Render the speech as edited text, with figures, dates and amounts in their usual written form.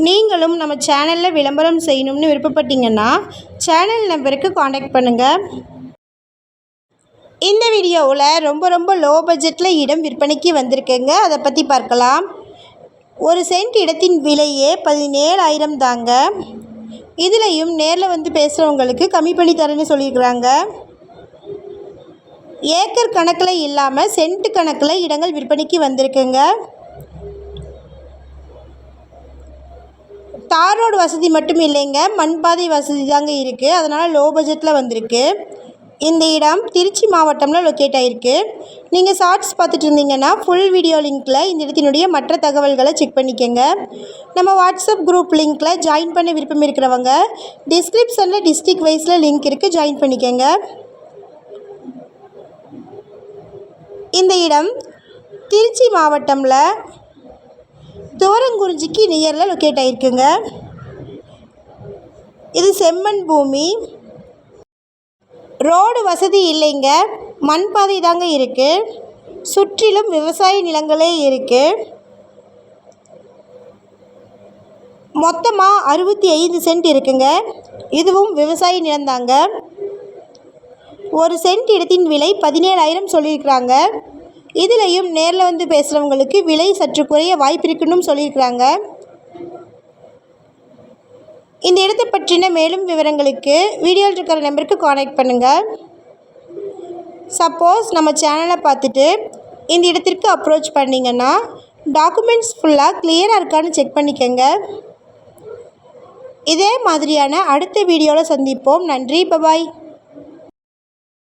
நீங்களும் நம்ம சேனலில் விளம்பரம் செய்யணும்னு விருப்பப்பட்டீங்கன்னா சேனல் நம்பருக்கு காண்டாக்ட் பண்ணுங்கள். இந்த வீடியோவில் ரொம்ப லோ பட்ஜெட்டில் இடம் விற்பனைக்கு வந்திருக்குங்க. அதை பற்றி பார்க்கலாம். ஒரு சென்ட் இடத்தின் விலையே 17,000 தாங்க. இதுலேயும் நேரில் வந்து பேசுகிறவங்களுக்கு கம்மி பண்ணி தரேன்னு சொல்லியிருக்கிறாங்க. ஏக்கர் கணக்கில் இல்லாமல் சென்ட் கணக்கில் இடங்கள் விற்பனைக்கு வந்திருக்குங்க. தார் ரோடு வசதி மட்டும் இல்லைங்க, மண்பாதை வசதி தாங்க இருக்குது. அதனால் லோ பட்ஜெட்டில் வந்திருக்கு. இந்த இடம் திருச்சி மாவட்டமில் லொக்கேட் ஆகிருக்கு. நீங்கள் ஷார்ட்ஸ் பார்த்துட்டு இருந்தீங்கன்னா ஃபுல் வீடியோ லிங்க்கில் இந்த இடத்தினுடைய மற்ற தகவல்களை செக் பண்ணிக்கோங்க. நம்ம வாட்ஸ்அப் குரூப் லிங்க்கில் ஜாயின் பண்ண விருப்பம் இருக்கிறவங்க டிஸ்கிரிப்ஷனில் டிஸ்ட்ரிக்ட் வைஸில் லிங்க் இருக்குது, ஜாயின் பண்ணிக்கோங்க. இந்த இடம் திருச்சி மாவட்டமில் துவரங்குறிச்சிக்கு நியரில் லொக்கேட் ஆகிருக்குங்க. இது செம்மண் பூமி, ரோடு வசதி இல்லைங்க, மண்பாதை தாங்க இருக்குது. சுற்றிலும் விவசாய நிலங்களே இருக்குது. மொத்தமாக 65 சென்ட் இருக்குங்க. இதுவும் விவசாய நிலந்தாங்க. ஒரு சென்ட் இடத்தின் விலை 17,000 சொல்லியிருக்கிறாங்க. இதுலேயும் நேரில் வந்து பேசுகிறவங்களுக்கு விலை சற்று குறைய வாய்ப்பு இருக்குன்னு சொல்லியிருக்கிறாங்க. இந்த இடத்தை பற்றின மேலும் விவரங்களுக்கு வீடியோவில் இருக்கிற நம்பருக்கு காண்டாக்ட் பண்ணுங்கள். சப்போஸ் நம்ம சேனலை பார்த்துட்டு இந்த இடத்திற்கு அப்ரோச் பண்ணிங்கன்னா டாக்குமெண்ட்ஸ் ஃபுல்லாக கிளியராக இருக்கான்னு செக் பண்ணிக்கோங்க. இதே மாதிரியான அடுத்த வீடியோவில் சந்திப்போம். நன்றி, பாய்.